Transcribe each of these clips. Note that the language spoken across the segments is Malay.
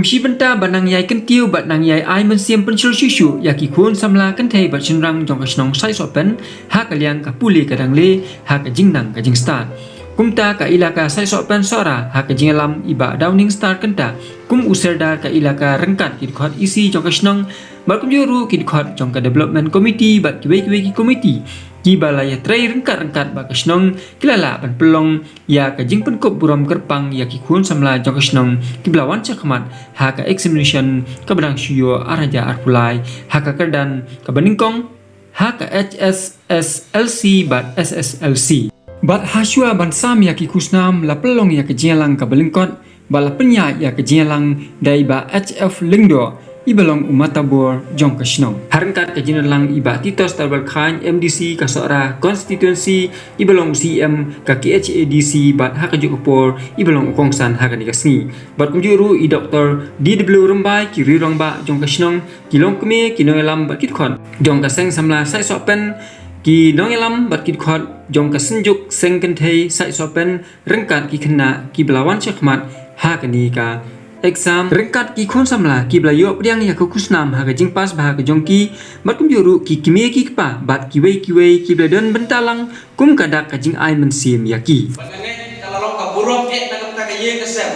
Kumshi benta banang yai kentiu bat nang yai ai mensiam pensul syushu yaki kun samla kentai bat senrang jong kasnong sai sopen ha kaliang ka puli kadang le ha ka jingnang ka jing start. Kumta ka ilaka sai sopen sora ha ka jingalam iba downing start kenta kum userdar ka ilaka rengkat kidkhot isi jong kasnong bat kum juru kidkhot jong ka development committee bat kiwei ki committee ki balaya trai rengkat ba kasnong kilala ban pelong ya ka jing penkop buram kerpang ya ki kun samla jong kasnong kiblawan cakmat ha ka examination ka badang syuyo araja arpulai ha ka kerdan ka baningkong ha ka HSSLC bat SSLC bat hasua ban sam ya ki kusnam la pelong ya ka jingalang ka balingkot bala penya ya ka jingalang dai ba HF lingdo ibalong umatabor jong kasnong harengkat ka jingalang iba titos tarbal khan MDC ka sora constituency ibalong CM ka KHADC bat ha ka jukupor ibalong ukongsan ha ka nikasni bat kumjuru i Dr. DW Rembai ki rirong ba jong kasnong kilong keme kinoelam bat kitkhon jong kaseng samla sai sopen ki nongelam bat kitkhot jong kasenjuk seng kenthei sai sopen rengkat ki khna ki belawan chakmat ha ka ni ka exam rengkat ki khon samla ki blayo priang ya kusnam ha ka jingpas bah ka jongki bat kum juru ki kime ki pa bat ki wei ki bladen bentalang kum kadak ka jing ai mensim ya ki bagane kalalong ka burom na kamta ka ye kasem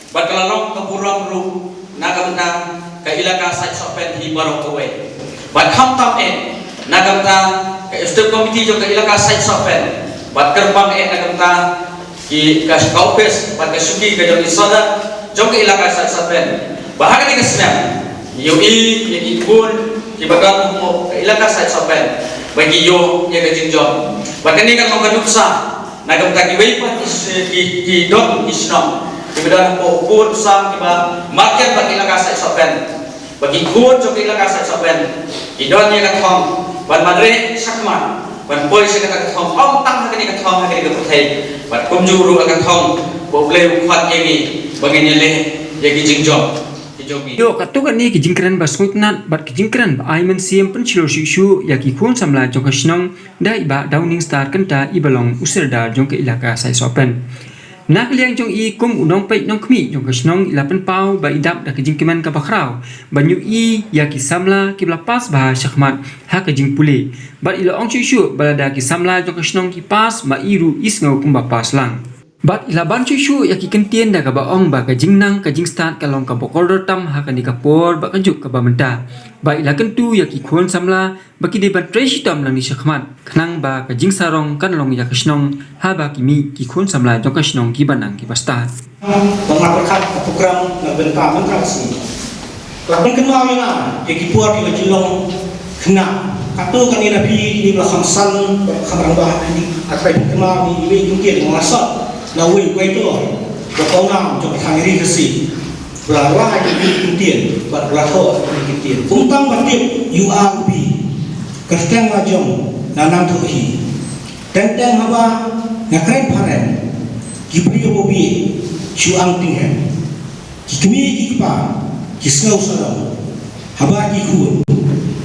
bat kalalong ka burom ru na kamta ka ilaka sai sopen hi barok kowe bat hamtam na kamta ka state committee jo ka ilaka sai sopen bat kerbang na kamta ki ka kaupes bat ka suki ka jong isada jong ke ilaka saben bahag ni kasnam yoi yang ikun ki bagat mo ke ilaka saben bagi yo ya ke jingjong bagani kan mengaduksa nagam ta ki wei pat ki dot isnom ki badan po pun sam ki ba market bagi ilaka saben bagi kun jong ke ilaka saben ki don ya ka thong ban madre sakma ban boy se ka thong ong tang ka ni ka thong ka ni ka thai ban kumjuru ka thong bo ble khat yemi bagainya leh ya kijingjong kijogi do katukan ni kijingkran basngut nat bat kijingkran ba ai mensiam penchilo shishu ya ki khun samla jong kasnong dai ba downing star kenta ibalong userdar jong ke ilaka sai sopen nak liang jong i kum unong pei nong kmi jong kasnong ilapen pau ba idap da kijingkeman ka bakrau banyu i ya ki samla ki blapas ba shakmat ha kijing pule bat ilo ong shishu balada ki samla jong kasnong ki pas ma iru isngau kum ba pas lang bat ilaban cucu ya ki kentien da ka baong ba ka jingnang ka jingstat ka long ka bokol tam ha ka ni ka por ba kanjuk ka ba menta ba ila kentu ya ki khon samla ba ki de ban treshi tam lang ni shakmat khnang ba ka jingsarong kan long ya kasnong ha ba ki mi ki khon samla jong kasnong ki banang ki basta melakukan program benta mentrasi lapan kenal ni na ya ki por di lajilong kena katu kan ni nabi ni belakang san khamrang ba ni akai kenal ni we jungkir ngasat là quay quay tôi và có nào cho thằng đi cái gì là lại những tiền và là thôi những tiền cũng tăng vật tiệm URB cái tên là chồng là nam thổ hi tên haba là cái pharen kibrio bobi chu ang ting hen kikmi kikpa kisngau sarong haba kikun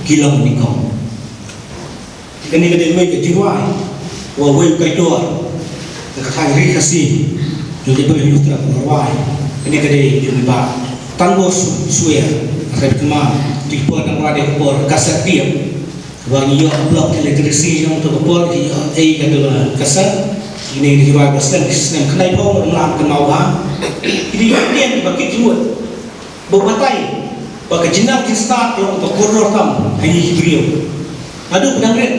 kilong nikong cái này cái đến mấy cái chữ hoài và quay quay tôi kata ri kasi jadi boleh mutra berwai ini kede jumpa tango suya akan kema tipu dan rade por kasat dia bagi yo blok elektrisi yang untuk por di ai kata kasat ini di bawah kasat sistem kenai pun melam kenau ha ini kemudian bagi jumut berbatai bagi jenang di start yang untuk koror tam hanya beliau aduh pedang red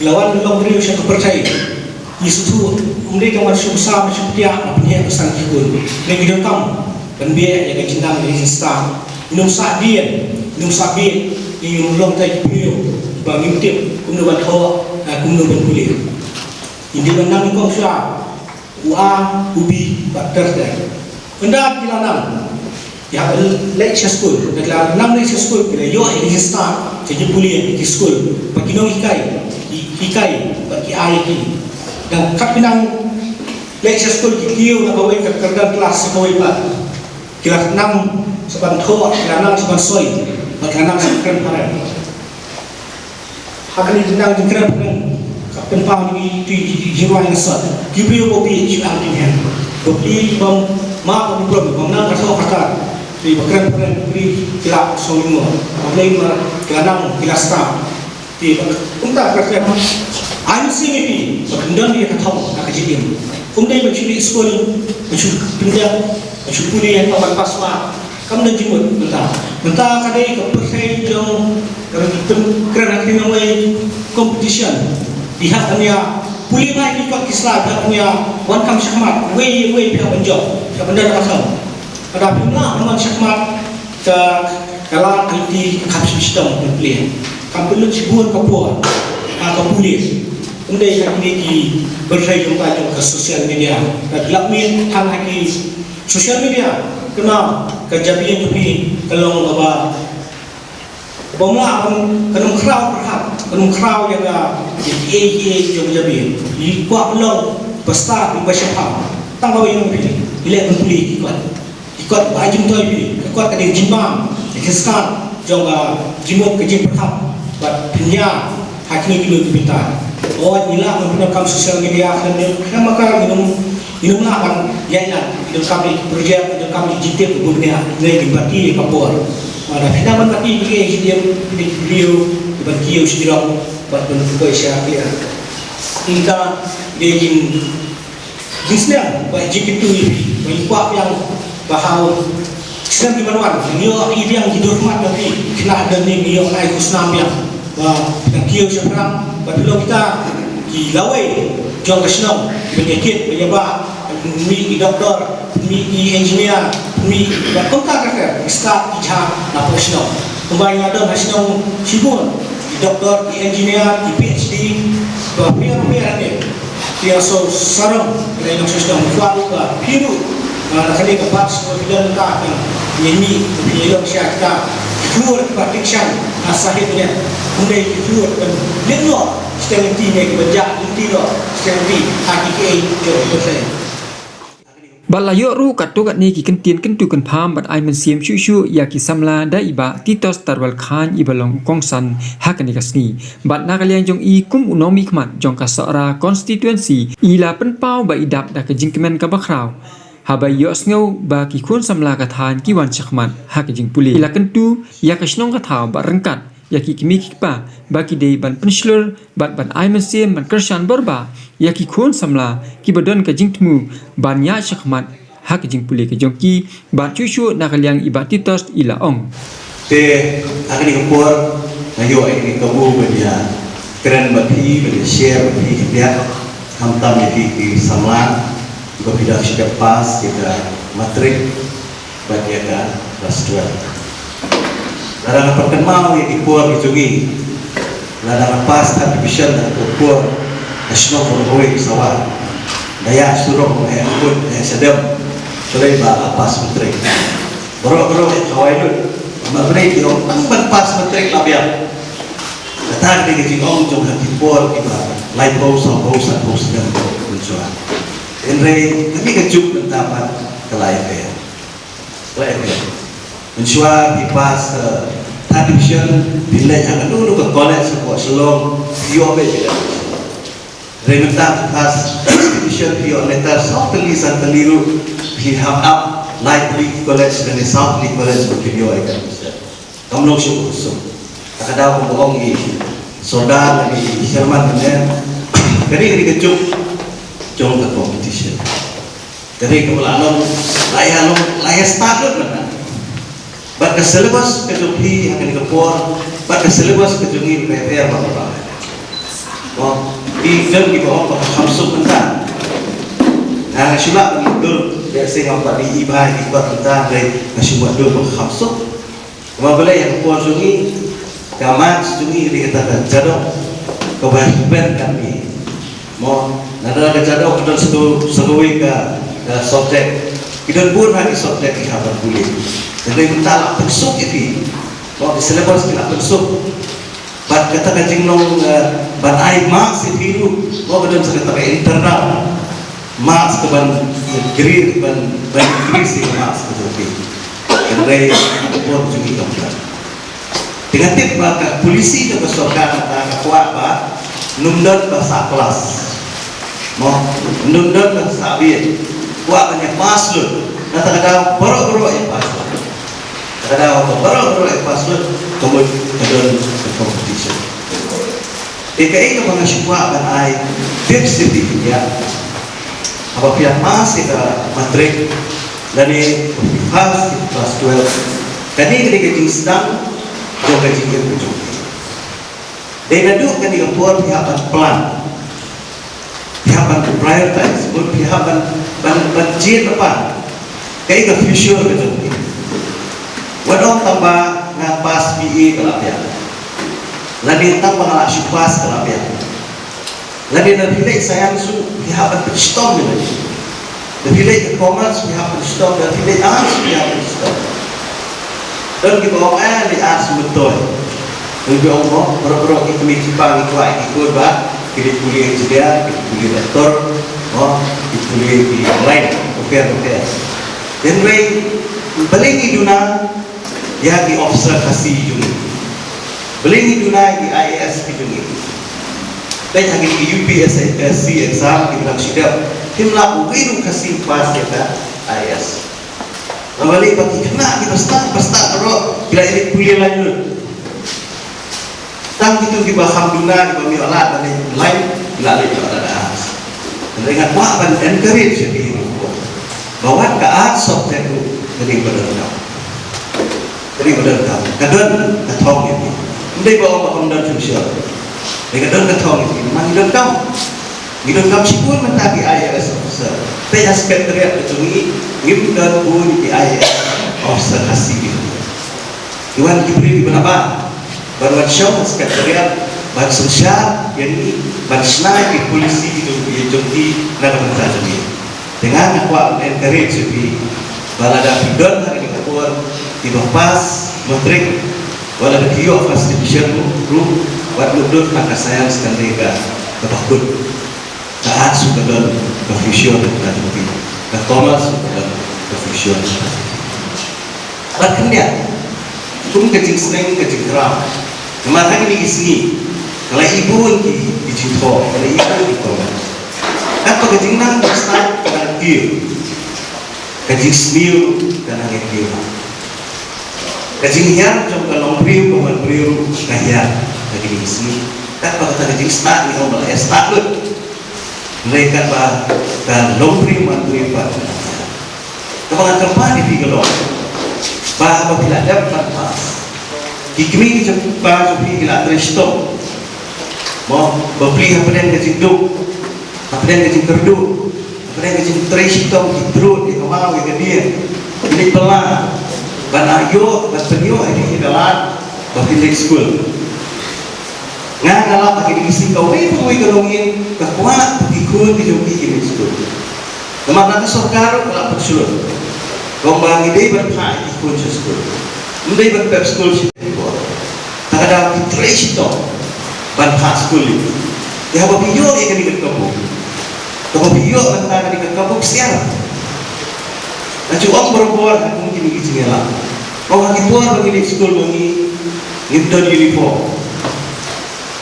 lawan beliau saya percaya Yesus mereka masuk bersama seperti apa punya pesan kikun. Mereka datang dan biar yang cinta dari Islam. Minum sakdian, minum sabit, minum long tay kipio, bagi tip, kumno banho, kumno bankulir. Ini benang kau sah, ubi bakter dah. Benda kilanam, ya lecture school, negara 6 lecture school, kita yo Islam, jadi kuliah di school, bagi nong hikai, bagi ayat dan kat pinang lecture school kikiu na kawai kat kerdan kelas sekawai pa kelas 6 seban tho kelas 6 seban soi kelas 6 seban paran hakani dinang jengkran kat tempang ni jiwa yang sat kibiu bobi chu ang ting hen bobi bom ma bobi bom bom nang ka tho kata di bakran beri kila solimo mulai kelanang kila stam di kumta kerja ai sini bi bakendon dia katahu nak jadi kumdai mencuri sekolah mencuri pindah mencuri kuliah kawan pasma kamu dan jimut mentah kadai kepercayaan jong kerana kita namai competition lihat hanya pulih mai di kot kislah hanya wan kam syahmat way pihak penjok pihak benda nak pasal pada pihak teman syahmat ke kalau IT kapsul sistem pulih kam perlu cibuan kapur atau pulih kemudian yang ini berkait dengan ke sosial media dan lakmin hal lagi sosial media kena kejabian tapi kalau bapa bomla kenung crowd berhak kenung crowd yang jom jabian di kuat belum pesta di basyapam tang bawa yang pilih ilek pulih ikut baju tu pilih ikut tadi jimbang keskan jom jimuk kejim berhak buat punya haknya dulu dipinta inilah menggunakan sosial media dan maka minum lawan yainan minum kami projek minum kami jitim gubernur dari dibati kapur ada pindaman tapi dia jitim video dibagi usirok buat bentuk Aisyah dia kita dia jinsnya buat jitu mengikuat yang bahau Islam di mana dia yang dihormat tapi kena ada ni dia naik kusnam yang kiau sekarang Padahal kita di lawai jong kesenong penyakit penyebab mi doktor mi engineer mi kontak kan start di jam lapor senong kembali ada kesenong sibuk di doktor di engineer di PhD berapa ni dia so sarang dari kesenong kuat juga biru nak kali kepas kemudian tak ini bilang syarikat keluar prediction asahidnya kemudian keluar dan lengo stability ni kebanjak inti lo stability HKA jauh betul. Balayo ru katukat ni ki kentien kentu kan pham bat ai man siam shu ya ki samla da iba titos tarwal khan ibalong kongsan hakani kasni bat nakaliang jong i kum unomi khmat jong ka sora constituency ila pen pau ba idap da ka jingkemen ka bakraw habai yos ngau ba ki khun samla ka than ki wan chakmat hakajing puli ila kentu ya ka snong ka thaw ba rengkat ya ki kimi kikpa ba ki dei ban penslur bat ai man siam ban kershan borba ya ki khun samla ki badon ka jingtmu ban ya chakmat hakajing puli ka jongki ba chu nakaliang iba titos ila ong te akani kapur ngayo ai kabu bedia keren bati bedia share bati dia hamtam di samla juga tidak sudah pas kita matrik bagian kelas 2 ladang perkenal yang dikuat dijugi ladang pas tapi bisa dan kuat nasional berhoi sawah daya suruh mengikut sedem boleh bah pas matrik bro kawai itu matrik yang tangban pas matrik labian datang di jingong jong hati por kita lain bau sedem mencuat Enre kami kejuk mendapat kelaikan. Mencuat di pas tradition bila yang dulu ke college sebuah selong piobe bila. Rementa pas tradition pio letter South Lisan Teliru he have up Lightly College dan South College pio ikan. Kamu nak syukur. Tak ada bohong ni. Saudara ni Sherman ni. Kali kejuk jom ke competition. Jadi kemudian layak start mana? Baca syllabus kejuhi akan dikepor, baca syllabus kejuhi PPR apa? Oh, di dalam di bawah hamsuk mentah. Nah, syulak betul. Biasa ngapa di ibai di bawah mentah dari nasyubat dulu hamsuk. Kemudian yang kepor kejuhi, kamat kejuhi dikatakan jadok kebahagiaan kami. Mau nada kejadian kita sesuai ke subjek kita pun lagi subjek yang harus boleh jadi kita nak pensuk itu mau di syllabus kita pensuk bat kata kajing nong bat ai marks itu mau kita sekali internal marks ke ban grade ban increase marks itu jadi pun juga kita dengan tip maka polisi ke besokan kata kuat pak nundot bahasa kelas mau nundot bahasa abis kuat banyak pas lu kata-kata borok-borok yang pas ada baru pas lu kemudian competition. DKI ke mga syukwa kan ay deep certificate apa pihak masih ke matrik dari pas kelas 12 kani kini kejing sedang jo kejing kerja dan nadu kani kepor pihak plan pihak prioritize pihak budget apa kaya ke future kerja wadong tambah ngapas PE kalau pihak lagi tentang pengalak syupas kalau pihak lagi napilih saya langsung pihak berstom lagi napilih ke commerce pihak berstom napilih arts pihak berstom dan di bawah di arts betul dan di bawah berapa ekonomi Jepang itu ikut bah kita kuliah engineer kita kuliah doktor kita kuliah di lain oke dan paling iduna ya di observasi juga paling iduna di IAS juga dan yang di UPSC exam di bilang sudah tim laku itu kasih pas kita IAS kembali bagi kena kita start terus bila ini kuliah lanjut tang itu di alhamdulillah di bawah alat dan lain bila ada AS dan ingat wah ban encourage jadi bahwa ke AS software itu jadi benar kadang ketong ini ndai bawa pemandang fungsi mereka kadang ketong ini memang hidup kamu sipun mentagi IAS officer tapi aspek teriak itu ini dan pun di IAS officer kasih Iwan diberi di mana baru show aspek teriak baru sosial yang baru senai di polisi itu di jomti negara negara ini dengan aku encourage di balada pidon hari ini kapur di pas matrik wala ada kio first division group wat lutut maka sayang sekali ke bakun saat sudah dalam confusion dan lebih ke commerce dan confusion bahkan dia pun kecil seneng kecil keram kemarin ini isni kalau ibu di cinta kalau ibu di commerce apa kecil nang start dengan dia kecil smil dan angin dia kajing hiar macam kalau beriu kawan beriu kaya lagi di sini tak apa kata kajing start ni orang malah start lu mereka bah dan lombri mantri pak kapan kapan di pigelong bah apabila dapat pas dikimi cepat cepat gila terstop mau beli apa yang kajing duk apa yang kajing kerdu apa yang kajing terstop hidro di kamar yang dia ini pelan banayo berpenyo ini adalah bagi school ngalah bagi isi kau itu kalongin kekuat ikut di joki ini school teman nanti sokar kalau bersulut gombang ide berpai ikut school ide berpep school sih tak ada fitrasi to berpai school itu ya apa video ikan di kampung kalau video tentang di kampung siapa nanti orang berbuat mungkin di sini lah. Orang dibuat bagi di sekolah bagi ngidon uniform.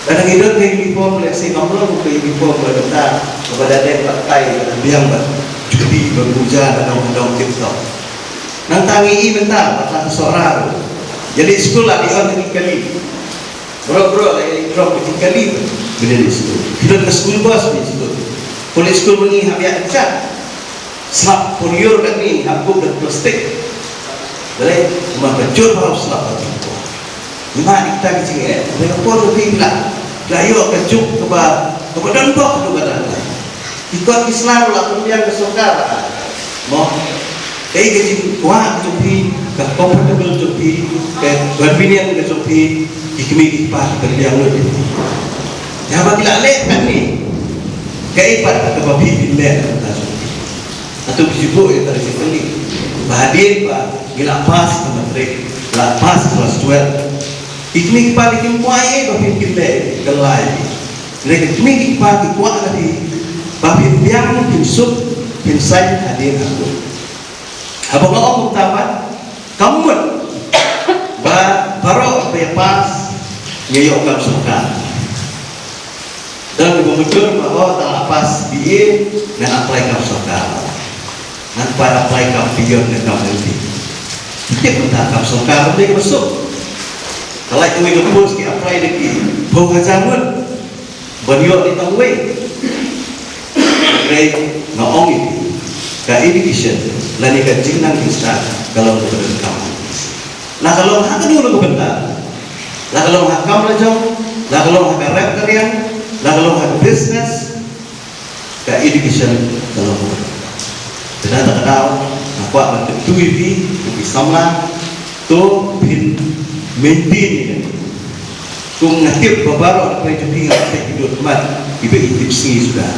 Dan ngidon ke uniform, let's say kamu ke uniform berbentar kepada dia pakai biang jadi berhujan dan undang TikTok. Nantangi bentar, patah suara. Jadi sekolah di orang kali. Bro, lagi drop kali bila di sekolah. Kita ke sekolah bos di sekolah. Kalau sekolah bagi habis cat. Slap poliur kan ni aku dan plastik boleh cuma kejut harus slap itu lima kita kecil mereka pun lebih lah layu kejuk kepada kok kepada ikut Islam lah kemudian kesokar mau kecil wah kecupi ke comfortable kecupi ke convenient kecupi dikemi kipas kerja lu ya bagi lek kan ni keipat ke babi bilek atau sibuk ya dari sini bahadir pak gila pas menteri lapas kelas 12 ikni paling kuai bapin kita kelai mereka ikni paling kuat lagi bapin biang pinsuk pinsai hadir aku apa kau tamat kamu baru apa yang pas nyayok kamu suka dan kemudian bahwa tak pas dia dan apply kamu suka nanti pada apply kamu video dan kamu nanti Setiap bertahap songkar mereka masuk. Kalau itu mereka pun kita apply lagi. Bawa zaman, beliau di tangway. Mereka naong itu, ke education, lain ke jinang kita kalau berbentuk. Lah kalau hak dulu berbentuk, lah kalau hak kamu lajang, lah kalau hak rap kalian, lah kalau hak business, ke education kalau berbentuk. Tidak tak tahu, aku akan ketui di sama tu bin maintain kung ngatip babaru apa itu tinggal saya hidup teman ibu itip singi sudah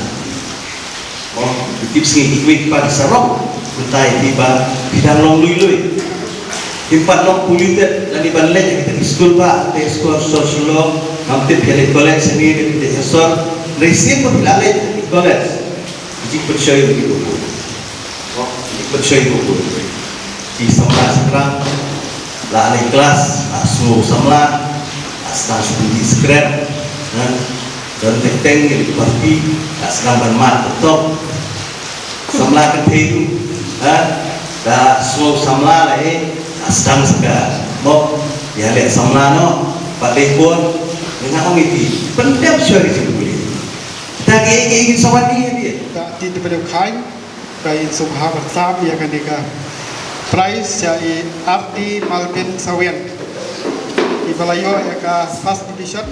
itip singi ibu pada sarong mentai tiba bidang long lui tempat long politik dan iban leh kita di sekolah pak di sekolah sosiolog nanti pilih college sendiri di profesor resip bila leh di college jadi percaya begitu percaya begitu di sekolah sekarang lah alih kelas, asuh samla, asal seperti skret, dan tekeng yang dipakai, asal bermat tetap, samla ketiru, dah asuh samla leh, asal segar, mau ya lihat samla no, pada pun dengan orang itu, penting syari itu boleh. Kita ingin sawat dia. Di tempat kain, kain sukha bersam ya kan dia. Prize jai arti Malbin Sawian Ibalayo eka first division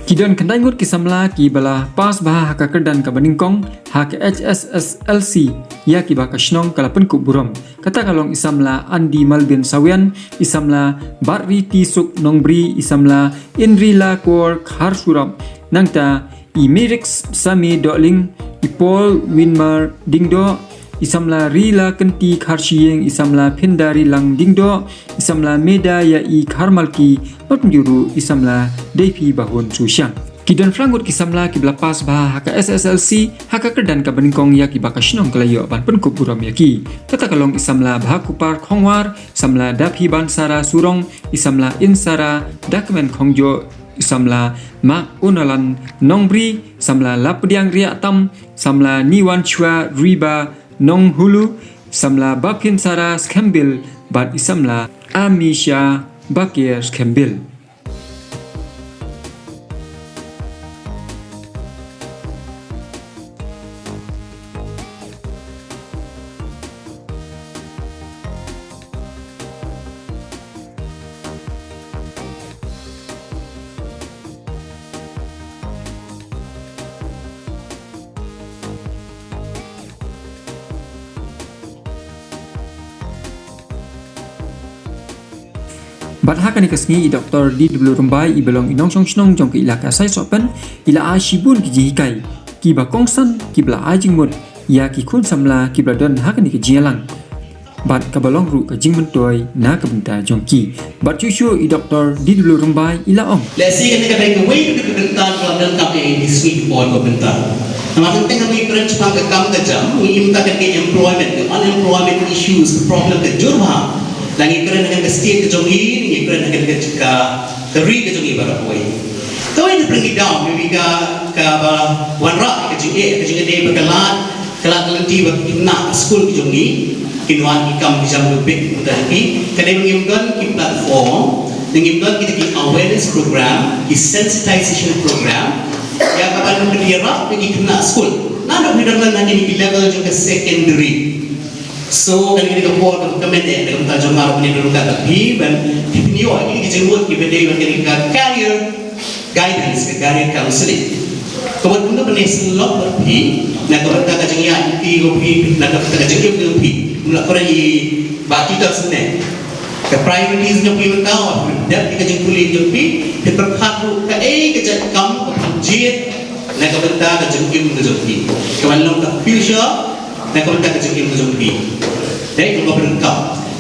Kidan kendai ngut kisamla ki bala pas bah haka kerdan ka baningkong haka HSSLC ya ki baka shnong kalapen ku burom kata kalong isamla Andi Malbin Sawian isamla Barri Tisuk Nongbri isamla Indrila Kor Khar Suram nangta Imirix Sami Doling Ipol Winmar Dingdo isamla Rila Kenti Kharshiyeng isamla Pendari Lang Dingdo isamla Meda ya i Kharmalki Patjuru isamla Depi Bahun Susyang Kidan Frangut kisamla kibla pas bah haka SSLC haka kerdan ka beningkong ya ki bakashnong kelayo ban penkup buram yaki kata kalong isamla bah kupar khongwar samla Dapi Bansara Surong isamla Insara Dokumen Khongjo isamla Mak Unalan Nongbri samla Lapdiang Riak Tam samla Niwan Chua Riba Nong Hulu samla Bapin Sara Skembil bat isamla Amisha Bakir Skembil Bat hakan ikasngi i Dr. D.W. Rumbai i belong inong chong chnong jong ke ilaka sai sopen ila a shibun ki jihikai ki ba kongsan ki bla ajing mut ya ki kun samla ki bla don hakan ki jialang bat ka balong ru ka jing mentoi na ka benta jong ki bat chuchu i Dr. D.W. Rumbai ila ong Let's see kita baik way to bentar kalau dalam kami di sweet point ko bentar. Namun tengah we crunch pang ke kam ke jam, we imta ke employment, unemployment issues, problem ke jurha. Lagi keren dengan ke state ke jongi, lagi keren dengan ke career ke jongi baru way. Kau ini bring it down, maybe ke one rock ke jongi day berkelat, kelat lenti berkena school ke jongi, kinuan ikam jam lebih untuk ini. Kadang mengimkan ki platform. Dengan kita ki awareness program, ki sensitization program, yang kapan berdiri pergi kena school. Nada berdiri nanti di level juga secondary. So kan kita buat dokumen dengan tajam marah punya dulu kata bi dan ini kita buat kita berdiri dengan career guidance, career counseling. Kemudian kita punya selok berbi, nak kita kata jengia bi berbi, nak kita jengia berbi, mula korang i batu tak senang. Ke priorities yang kita tahu, dan kita jempuli jempi, kita berkhidmat ke kerja kamu kejit, nak kita jempim jempi. Kemudian kita future, nak kita jempim jempi. Jadi kita berengkap.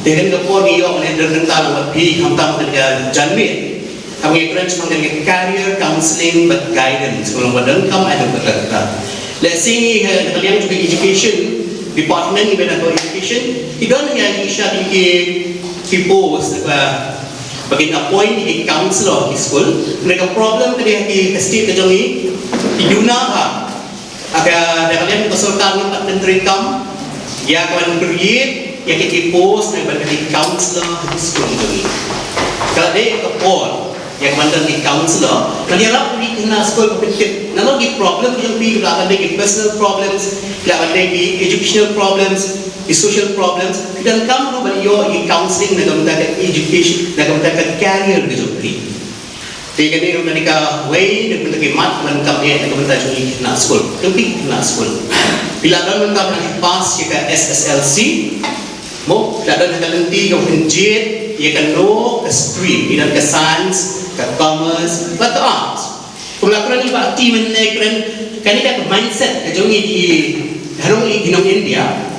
Dengan kita pun dia oleh tentang lebih hantam dengan janmit. Kami kerja dengan career counseling but guidance. Kalau berengkap ada berkata. Let's see kalian juga education department ibadah education. Tidak hanya isya people bagi appoint di counselor di school mereka problem tadi di state kejongi iduna ha aga kalian peserta dapat menteri kam ya kawan create yang kita post na berkali counselor di sekolah ini. Kalau dia kepon yang mandan di counselor, nanti orang pergi kena sekolah kompetitif. Nanti problem yang pergi kalau ada personal problems, kalau ada educational problems, social problems, dan kamu balik di counseling dengan mendapatkan education, dengan mendapatkan career di joki. Jadi kan mereka way dengan mendapatkan mat dan kamu dengan mendapatkan kena sekolah, tapi kena sekolah. Bila orang mendapatkan pass ke SSLC, mau dan nanti kau henjit, ia kan no ke stream, ia ke science, ke commerce, ke arts. Pelakuran ini pak team menaikkan, kan ini kan mindset, kecuali di harung di India.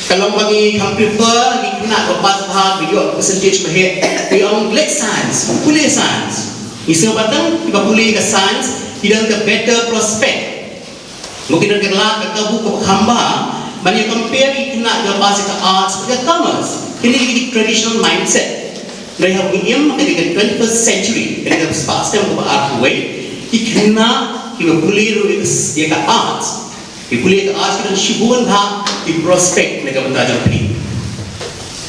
Kalau bagi hampir lagi kena lepas hal video percentage bahaya, we on black science, boleh science. Isu batang kita boleh ke science, tidak ke better prospect. Mungkin ada kelak ke buku hamba, banyak compare kena lepas ke arts, ke commerce. Ini jadi traditional mindset. Mereka mengiam ketika 21st century, ketika pasti yang art way, ikna kita boleh dia ke arts. Boleh ke arts kita sibuan ha di prospek mereka bentajar pergi.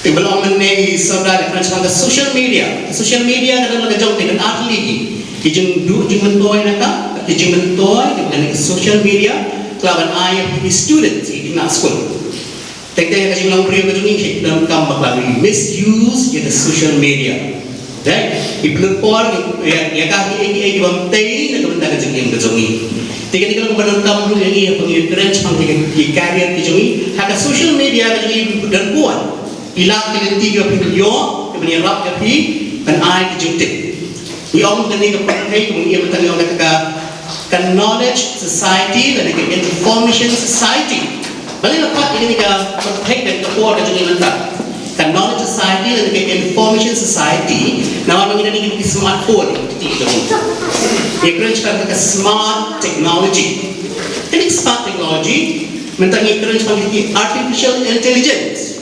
Belum mengenai saudara dengan social media. Social media kadang lagi jauh dengan art lagi. Kijeng mentoy naka, kijeng mentoy dengan social media. Kelaban ayah di students di nak school. Teknik yang bilang beliau ke dunia dalam kampak lagi misuse the social media. Right? Ibnu por ya kaki ini bang tei nak benda kejeng yang kejongi. Tiga-tiga orang kamu yang ia pengikiran sepanjang karir kejongi. Hak social media kejongi dan kuat. Ilang tiga video kemudian rap tapi kan ai kejungtik. We all kena kepakai kemudian kita orang kan knowledge society dan information society. Balik lepas ini kita protect dan support kejongi mentah. Kan knowledge society dan information society. Nama kita ni smartphone. Ia keren sekarang ke smart technology. Jadi smart technology mentang ia keren sebagai artificial intelligence.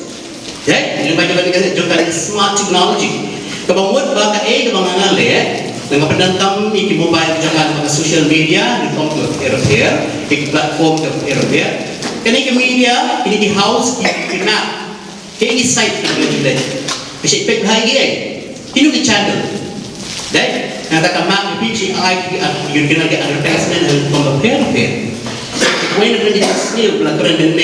Jadi banyak-banyak juga smart technology. Kebangun bahkan kebangan le, dengan pendantam di mobile jangan dengan social media di komputer di platform komputer. Kini ke media ini di house kena, ini site kita. Bisa pek lagi ini ke channel. Jadi Nada kamak di PCI you can get advertisement and compare. When the skill pelakuran dan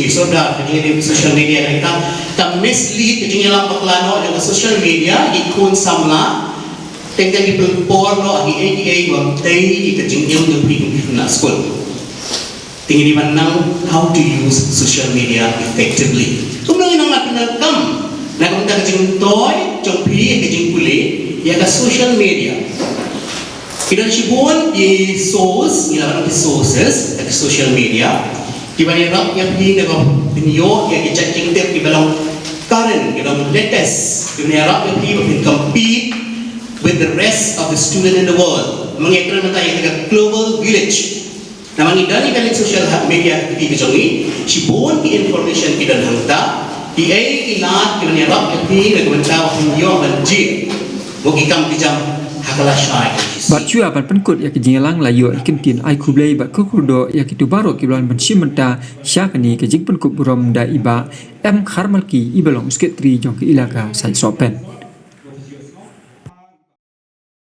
saudara di social media kita mislead kejengi lang paklano dengan social media ikon samla tengah di porno di ADA wang tay kejengi yang lebih na school. Tinggi di mana how to use social media effectively. Kemudian yang nak penakam nak kita kejengi toy jompi kejengi pulih ya ke social media. Kita sibuk di source, di sources di social media. Di mana orang yang pergi dengan video yang dijadikan di dalam current, di dalam latest. Di mana orang yang pergi compete with the rest of the student in the world. Mengikatkan mereka yang global village. Nama ni dari kali social media di kejongi, sibuk di information kita hantar. Di ilat di mana orang yang pergi dengan video menjadi. Bagi kamu dijam hakalah syai. Bat chua ban penkut ya kejingalang layo ikentin ai kublai bat kukurdo ya kitu baro kiblan bensimenta syakani kejing penkut burom da iba M Kharmalki ibalong sketri jong ke ilaka sai sopen.